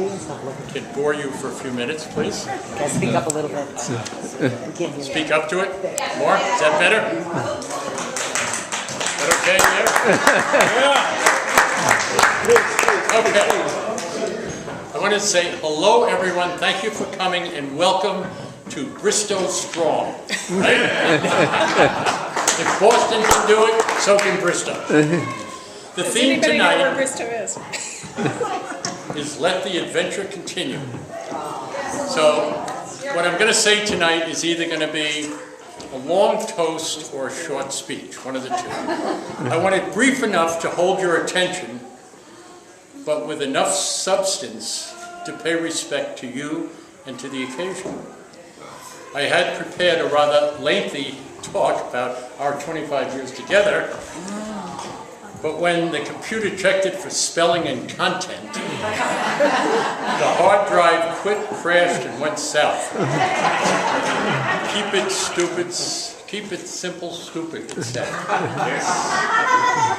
can bore you for a few minutes, please. Guys, speak up a little bit. We can't hear Speak up to it. More? Is that better? Is that okay there? Yeah. Okay. I want to say hello, everyone. Thank you for coming and welcome to Bristow Strong. Right? If Boston can do it, so can Bristow. The theme tonight know where Bristow is Let the Adventure Continue. So what I'm going to say tonight is either going to be a long toast or a short speech, one of the two. I want it brief enough to hold your attention, but with enough substance to pay respect to you and to the occasion. I had prepared a rather lengthy talk about our 25 years together, but when the computer checked it for spelling and content, the hard drive quit, crashed, and went south. Keep it simple, stupid, it said.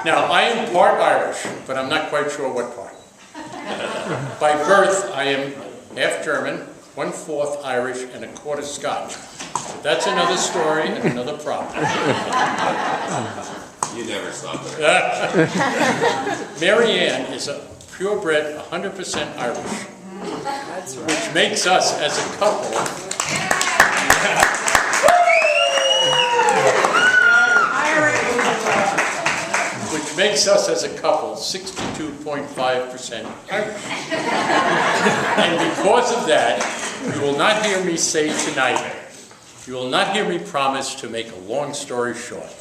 Now, I am part Irish, but I'm not quite sure what part. By birth, I am half German, 1/4 Irish, and 1/4 Scotch. But that's another story and another problem. You never stop there. MaryAnn is a purebred, 100% Irish, which makes us as a couple which makes us as a couple 62.5% Irish. And because of that, you will not hear me say tonight, you will not hear me promise to make a long story short.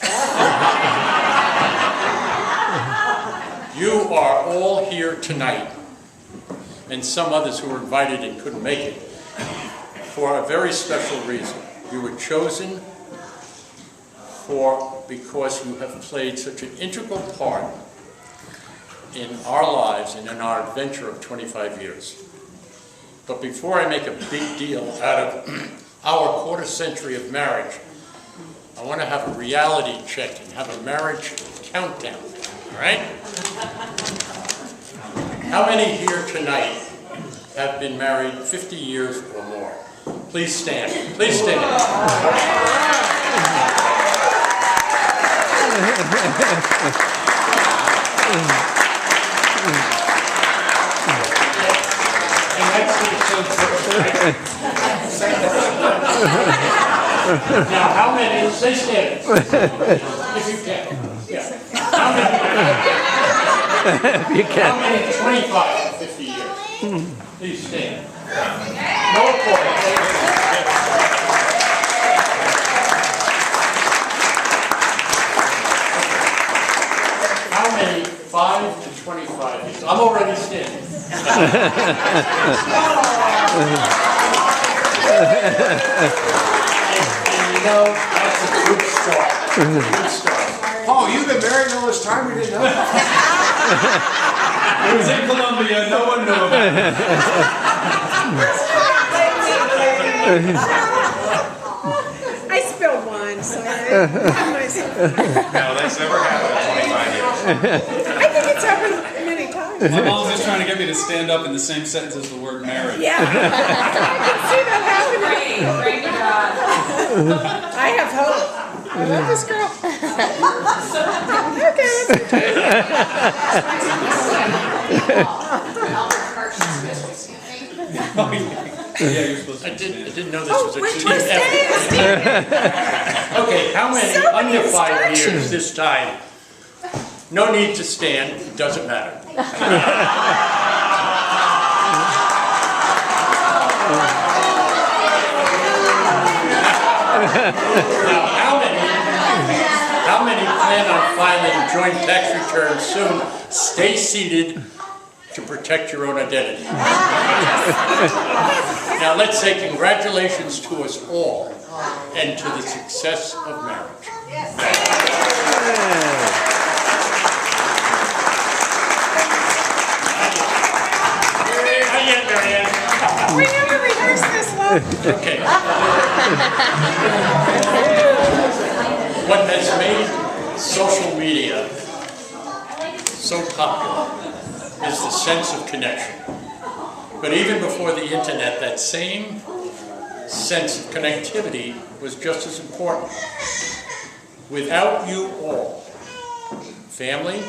You are all here tonight, and some others who were invited and couldn't make it, for a very special reason. You were chosen because you have played such an integral part in our lives and in our adventure of 25 years. But before I make a big deal out of our quarter century of marriage, I want to have a reality check and have a marriage countdown, all right? How many here tonight have been married 50 years or more? Please stand. Please stand. Now, how many, stay standing, if you can. Yeah. How many 25 or 50 years? Please stand. No applause. How many 5 to 25 years? I'm already standing. And you know, that's a good start. Good start. Oh, you've been married all this time, you didn't know? It was in Colombia, no one knew about it. I spilled wine, so I myself. No, that's never happened in 25 years. I think it's happened many times. My mom's just trying to get me to stand up in the same sentence as the word married. Yeah, I can see that happening. I have hope. I love this girl. Okay, Yeah, you're supposed to I stand. didn't know this was a team we're effort. Okay, how many So many under 5 years instructions. this time? No need to stand, it doesn't matter. Now, how many plan on filing joint tax returns soon? Stay seated to protect your own identity. Now let's say congratulations to us all and to the success of marriage. Not yet, MaryAnn. We never rehearsed this love. Okay. What has made social media so popular is the sense of connection. But even before the internet, that same sense of connectivity was just as important. Without you all, family,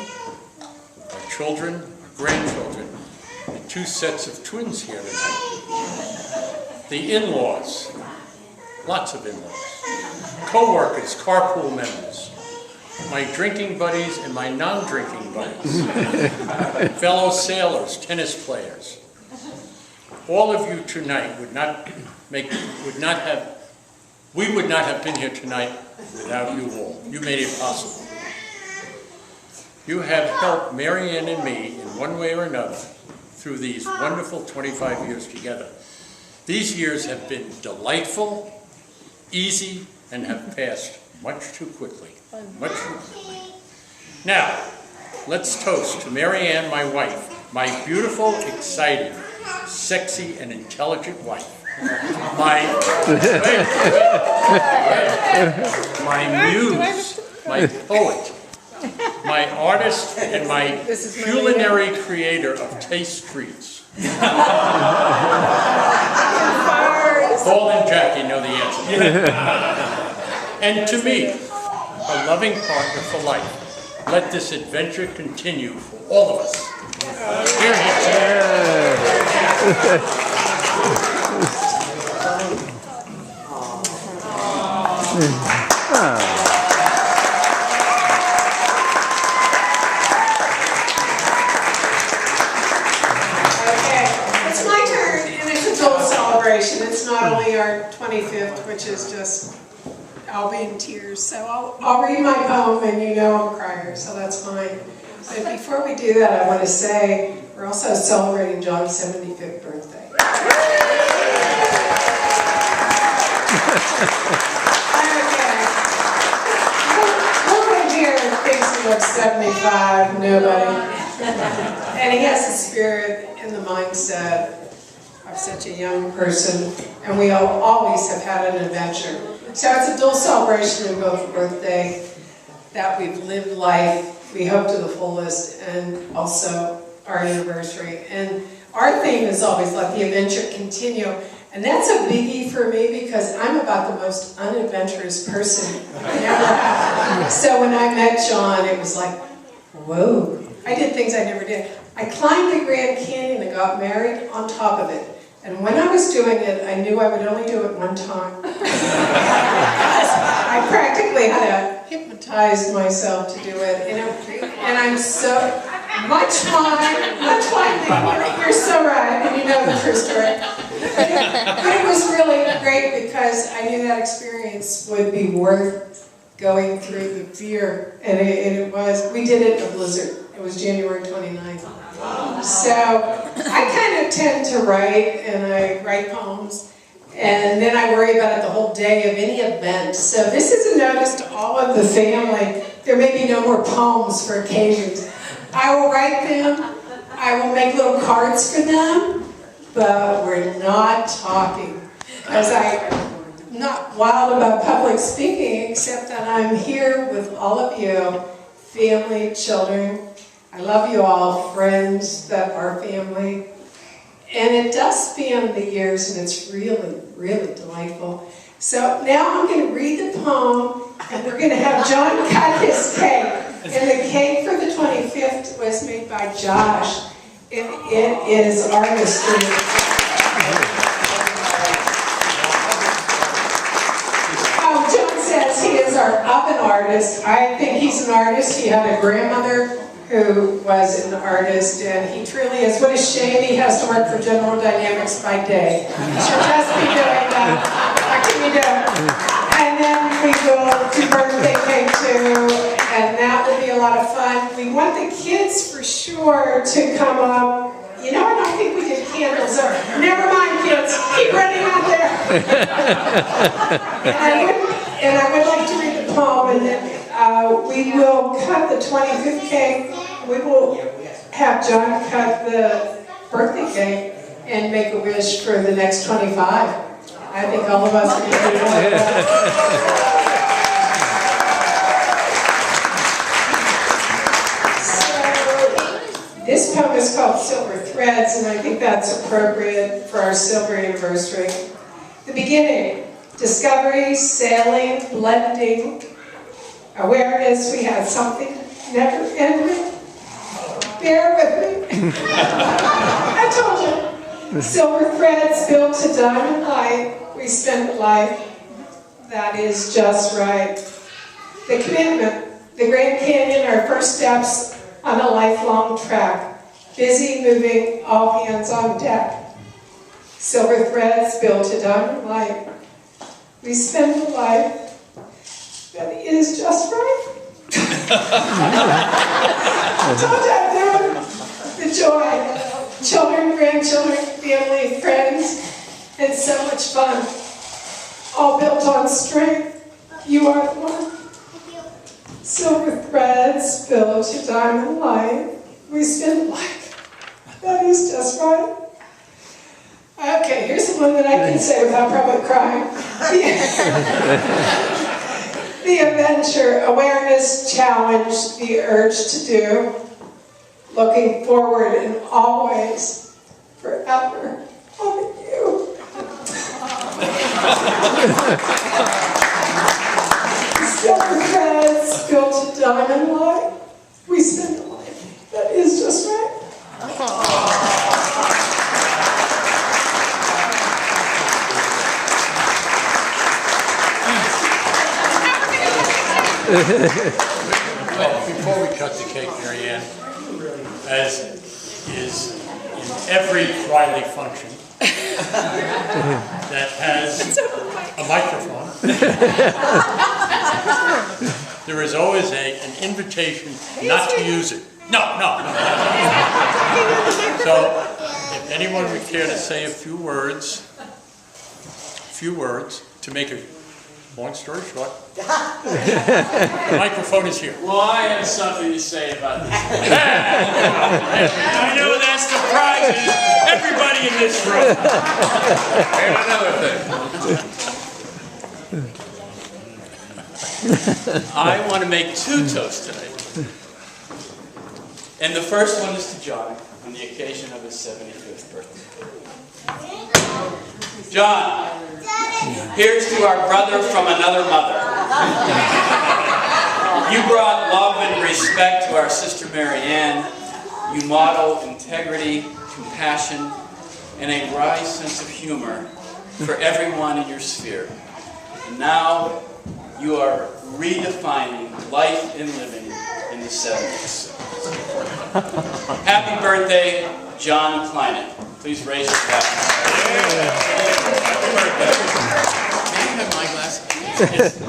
our children, our grandchildren, the two sets of twins here tonight, the in-laws, lots of in-laws, co-workers, carpool members, my drinking buddies and my non-drinking buddies, fellow sailors, tennis players. All of you tonight we would not have been here tonight without you all. You made it possible. You have helped MaryAnn and me in one way or another through these wonderful 25 years together. These years have been delightful, easy, and have passed much too quickly. Much too quickly. Now, let's toast to MaryAnn, my wife, my beautiful, exciting, sexy, and intelligent wife. My muse, my poet, my artist, and my culinary creator of taste treats. Paul and Jackie know the answer. And to me, a loving partner for life. Let this adventure continue for all of us. Here It's my turn, and it's a dual celebration. It's not only our 25th, which is just, I'll be in tears. So I'll read my poem, and you know I'm a crier, so that's fine. But before we do that, I want to say we're also celebrating John's 75th birthday. Nobody here thinks he looks 75, nobody. And he has the spirit and the mindset of such a young person, and we always have had an adventure. So it's a dual celebration of both birthday, that we've lived life, we hope to the fullest, and also our anniversary. And our theme is always let the adventure continue. And that's a biggie for me because I'm about the most unadventurous person I ever have. So when I met John, it was like, whoa. I did things I never did. I climbed the Grand Canyon and got married on top of it. And when I was doing it, I knew I would only do it one time. I practically had to hypnotize myself to do it. And I'm so much like you're so right, and you know the true story. But it was really great because I knew that experience would be worth going through the fear. And it was, we did it in a blizzard. It was January 29th. So I kind of tend to write, and I write poems, and then I worry about it the whole day of any event. So this is a notice to all of the family. There may be no more poems for occasions. I will write them, I will make little cards for them, but we're not talking. Because I'm not wild about public speaking, except that I'm here with all of you, family, children. I love you all, friends that are family. And it does span the years, and it's really, really delightful. So now I'm going to read the poem, and we're going to have John cut his cake. And the cake for the 25th was made by Josh. It is artistry. John says he is our oven artist. I think he's an artist. He had a grandmother who was an artist, and he truly is. What a shame he has to work for General Dynamics by day. He should just be doing that. What can we do? And then we will do birthday cake too, and that will be a lot of fun. We want the kids for sure to come up. You know, I don't think we did candles. So never mind, kids. Keep running out there. And I would like to read the poem, and then we will cut the 25th cake. We will have John cut the birthday cake and make a wish for the next 25. I think all of us are going to do that. So, this this poem is called Silver Threads, and I think that's appropriate for our silver anniversary. The beginning, discovery, sailing, blending, awareness, we had something never ending. Bear with me. I told you. Silver threads built to diamond light, we spend a life that is just right. The commitment, the Grand Canyon, our first steps on a lifelong track. Busy moving, all hands on deck. Silver threads built to diamond light. We spend a life that is just right. I told you I'd do it. The joy. Children, grandchildren, family, friends, and so much fun. All built on strength. You are the one. Silver threads built to diamond light. We spend life. That is just right. Okay, here's the one that I can say without probably crying. The adventure, awareness, challenge, the urge to do. Looking forward and always, forever, loving you. Silver threads built to diamond light. We spend a life that is just right. Well, before we cut the cake, MaryAnn, as is in every Friday function that has a microphone, there is always an invitation not to use it. No. So, if anyone would care to say a few words to make a long story short, the microphone is here. Well, I have something to say about this. I know that surprises everybody in this room. And another thing. I want to make two toasts tonight. And the first one is to John on the occasion of his 75th birthday. John, here's to our brother from another mother. You brought love and respect to our sister MaryAnn. You model integrity, compassion, and a wry sense of humor for everyone in your sphere. And now you are redefining life and living in the 70s. Happy birthday, John Kleinet. Please raise your glass. Happy birthday. May you have my glass?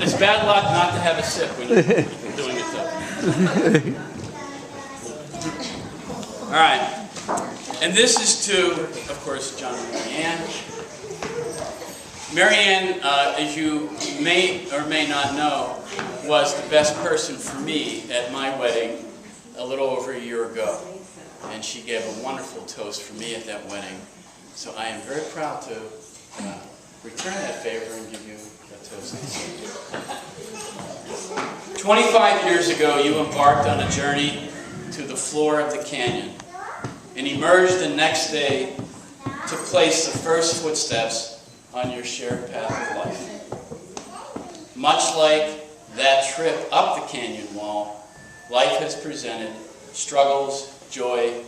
It's bad luck not to have a sip when you're doing it though. All right. And this is to, of course, John and MaryAnn. MaryAnn, as you may or may not know, was the best person for me at my wedding a little over a year ago. And she gave a wonderful toast for me at that wedding. So I am very proud to return that favor and give you a toast. 25 years ago, you embarked on a journey to the floor of the canyon and emerged the next day to place the first footsteps on your shared path of life. Much like that trip up the canyon wall, life has presented struggles, joy,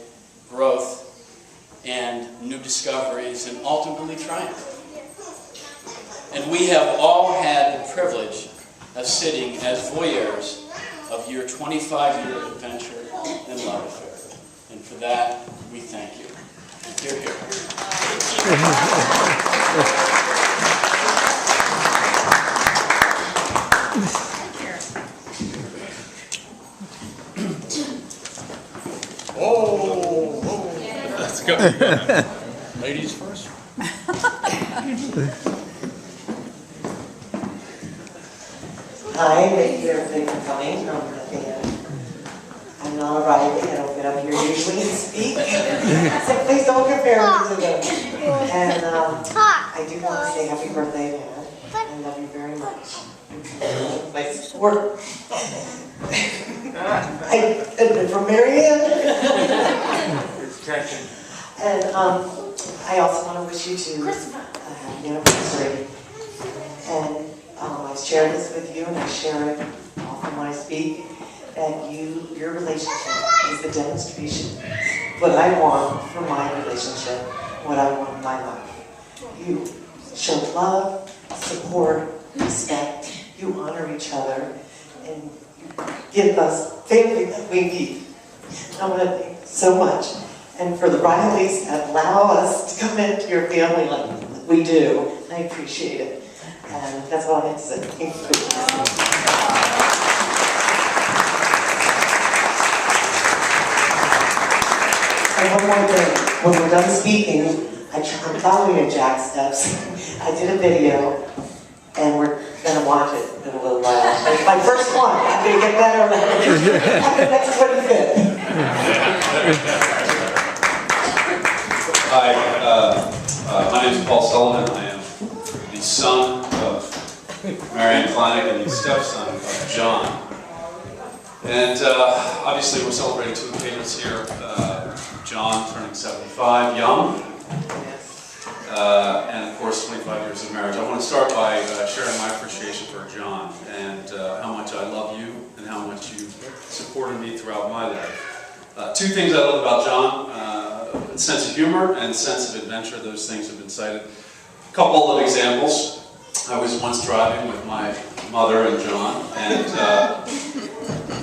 growth, and new discoveries, and ultimately triumph. And we have all had the privilege of sitting as voyeurs of your 25-year adventure and love affair. And for that, we thank you. Hear, hear. Let's go. Ladies first. Hi, thank you everybody for coming. I'm not arriving. I don't get up here usually and speak. So please don't compare me to them. And I do want to say happy birthday, Dad. I love you very much. My support. And from MaryAnn. And I also want to wish you two a happy anniversary. And I share this with you, and I share it often when I speak, that your relationship is the demonstration of what I want for my relationship, what I want in my life. You show love, support, respect, you honor each other, and you give us family that we need. I want to thank you so much. And for the Rileys that allow us to come into your family like we do, I appreciate it. And that's all I have to say. Thank you. And one more thing, when we're done speaking, I'm following in Jack's steps. I did a video, and we're going to watch it in a little while. It's my first one. I'm going to get better after next 25th. Hi, my name is Paul Sullivan. I am the son of MaryAnn and the stepson of John. And obviously we're celebrating two occasions here. John turning 75, young, and of course 25 years of marriage. I want to start by sharing my appreciation for John and how much I love you and how much you supported me throughout my life. Two things I love about John, sense of humor and sense of adventure. Those things have been cited. A couple of examples. I was once driving with my mother and John, and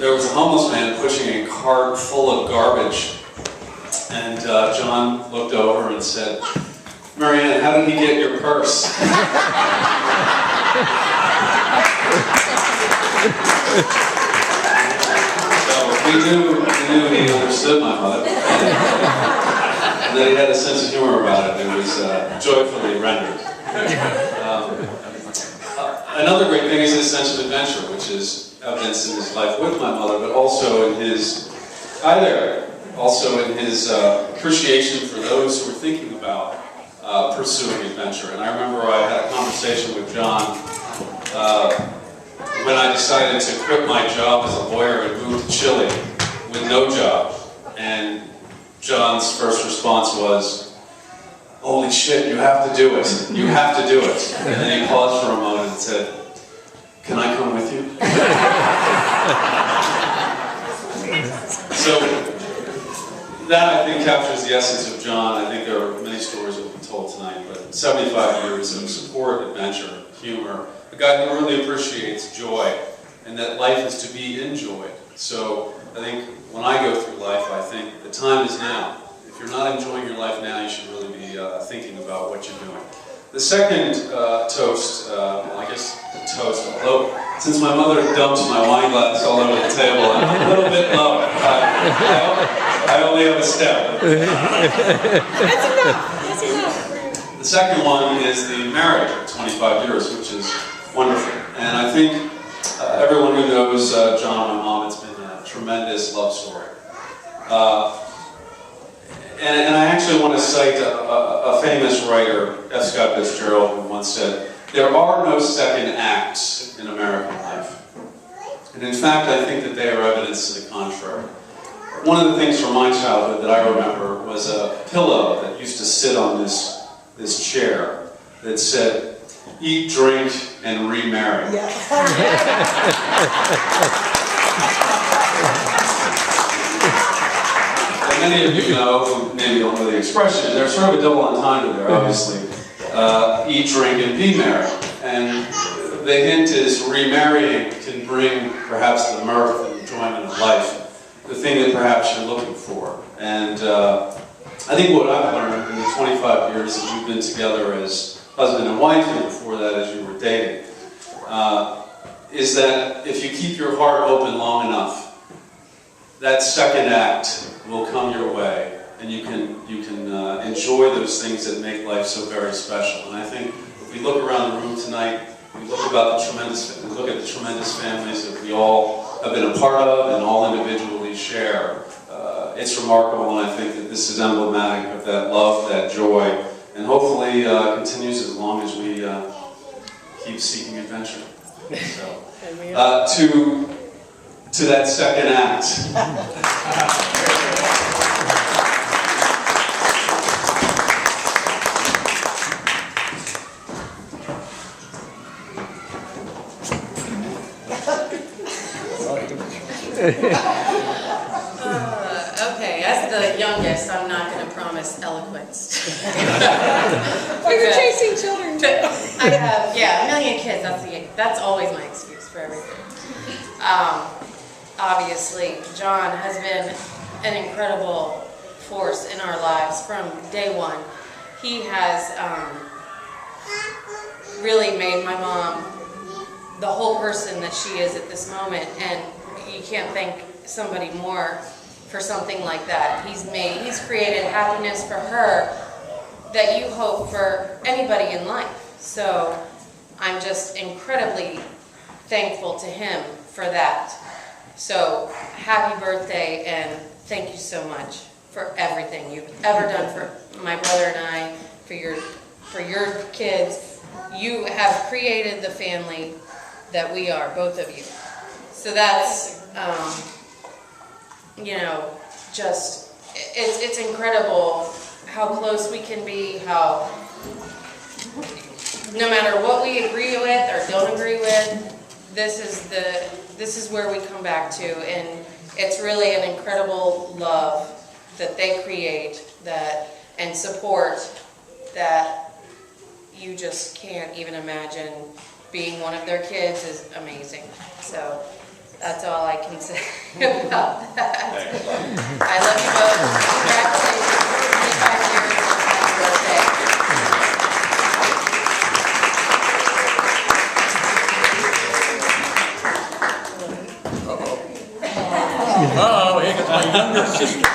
there was a homeless man pushing a cart full of garbage. And John looked over and said, "MaryAnn, how did he get your purse?" So we knew he understood my mother. And that he had a sense of humor about it. It was joyfully rendered. Another great thing is his sense of adventure, which is evidenced in his life with my mother, but also in his appreciation for those who were thinking about pursuing adventure. And I remember I had a conversation with John when I decided to quit my job as a lawyer and move to Chile with no job. And John's first response was, "Holy shit, you have to do it. You have to do it." And then he paused for a moment and said, "Can I come with you?" So that, I think, captures the essence of John. I think there are many stories that will be told tonight, but 75 years of support, adventure, humor, a guy who really appreciates joy, and that life is to be enjoyed. So I think when I go through life, I think the time is now. If you're not enjoying your life now, you should really be thinking about what you're doing. The second toast, well, I guess a toast, although since my mother dumped my wine glass all over the table, I'm a little bit low. I only have a step. That's enough. That's enough. The second one is the marriage of 25 years, which is wonderful. And I think everyone who knows John and my mom, it's been a tremendous love story. And I actually want to cite a famous writer, F. Scott Fitzgerald, who once said, "There are no second acts in American life." And in fact, I think that they are evidence to the contrary. One of the things from my childhood that I remember was a pillow that used to sit on this chair that said, "Eat, drink, and remarry." Many of you know, who maybe don't know the expression, there's sort of a double entendre there, obviously. Eat, drink, and be merry. And the hint is remarrying can bring perhaps the mirth and enjoyment of life, the thing that perhaps you're looking for. And I think what I've learned in the 25 years that we've been together as husband and wife, and before that as you were dating, is that if you keep your heart open long enough, that second act will come your way, and you can enjoy those things that make life so very special. And I think if we look around the room tonight, we look at the tremendous families that we all have been a part of and all individually share. It's remarkable, and I think that this is emblematic of that love, that joy, and hopefully continues as long as we keep seeking adventure. So, to that second act. Okay, as the youngest, I'm not going to promise eloquence. Well, you're chasing children. I have, yeah, a million kids. That's always my excuse for everything. Obviously, John has been an incredible force in our lives from day one. He has really made my mom the whole person that she is at this moment, and you can't thank somebody more for something like that. He's created happiness for her that you hope for anybody in life. So I'm just incredibly thankful to him for that. So happy birthday, and thank you so much for everything you've ever done for my brother and I, for your kids. You have created the family that we are, both of you. So that's, you know, just, it's incredible how close we can be, how no matter what we agree with or don't agree with, this is where we come back to, and it's really an incredible love that they create and support that you just can't even imagine. Being one of their kids is amazing. So that's all I can say about that. I love you both. Congratulations on my birthday. Uh-oh, here comes my younger sister.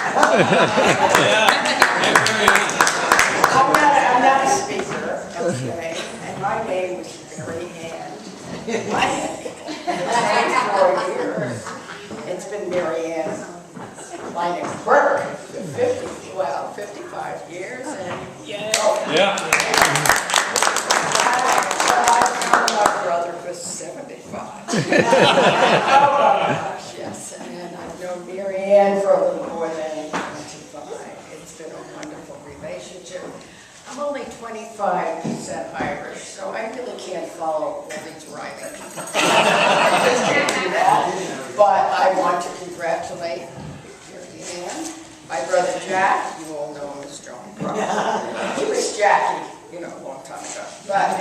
I'm not a speaker, okay, and my name was MaryAnn. It's been MaryAnn. My name's Burke, 55 years, and Yeah. my brother was 75. Oh my gosh, yes, and I've known MaryAnn for a little more than 25. It's been a wonderful relationship. I'm only 25% Irish, so I really can't follow what he's writing. I just can't do that. But I want to congratulate MaryAnn. My brother Jack, you all know him as John Brown. He was Jackie, a long time ago. But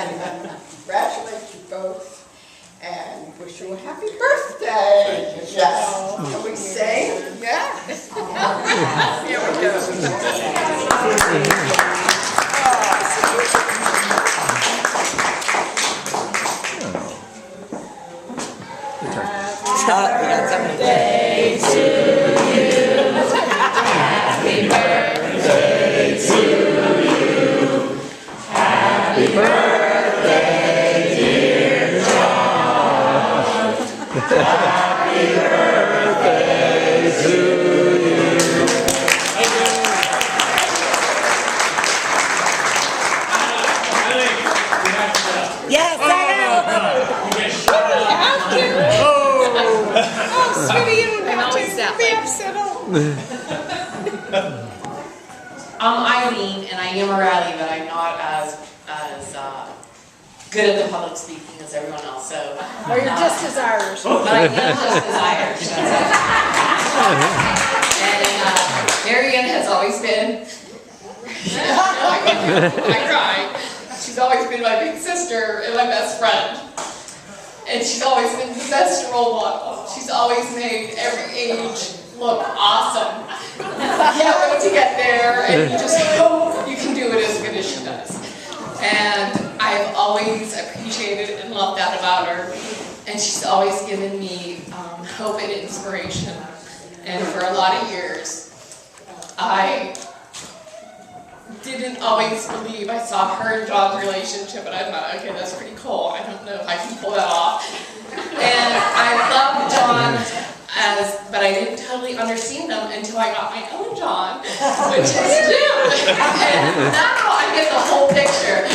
congratulate you both and wish you a happy birthday. Yes. Can we sing? Yeah. Here we go. Birthday to you. Happy birthday to you. Happy birthday, dear John. Happy birthday to you. Yes, I Sweetie, you don't have always to that be way. upset. I'm Eileen, and I am a rally, but I'm not as good at the public speaking as everyone else. So, Or you're just as Irish. but I am just as Irish. And MaryAnn has always been. I cry. She's always been my big sister and my best friend. And she's always been the best role model. She's always made every age look awesome. Can't wait to get there, and you just hope you can do it as good as she does. And I've always appreciated and loved that about her. And she's always given me hope and inspiration. And for a lot of years, I didn't always believe. I saw her and John's relationship, and I thought, okay, that's pretty cool. I don't know if I can pull that off. And I loved John but I didn't totally understand him until I got my own John, which is new. And now I get the whole picture.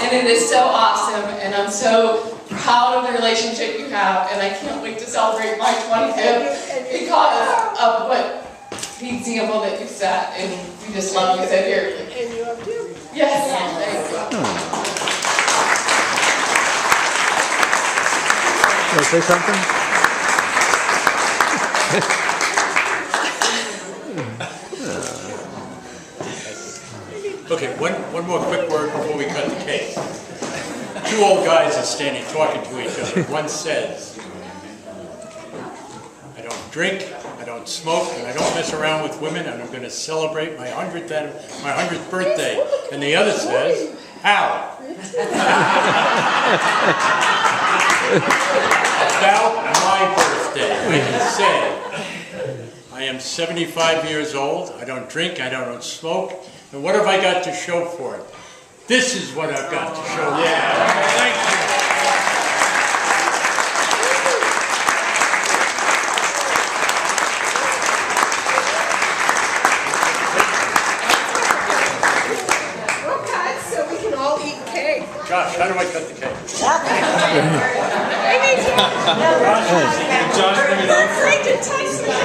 And it is so awesome, and I'm so proud of the relationship you have, and I can't wait to celebrate my 25th because of what the example that you set, and we just love you so dearly. And you have two. Yes, thank you. Want to say something? Okay, one more quick word before we cut the cake. Two old guys are standing talking to each other. One says, I don't drink, I don't smoke, and I don't mess around with women, and I'm going to celebrate my 100th birthday. And the other says, how? About my birthday, I can say, I am 75 years old, I don't drink, I don't smoke, and what have I got to show for it? This is what I've got to show for it. Thank you. Okay, so we can all eat cake. Josh, how do I cut the cake? I need to. Josh, bring it up. Afraid to touch that.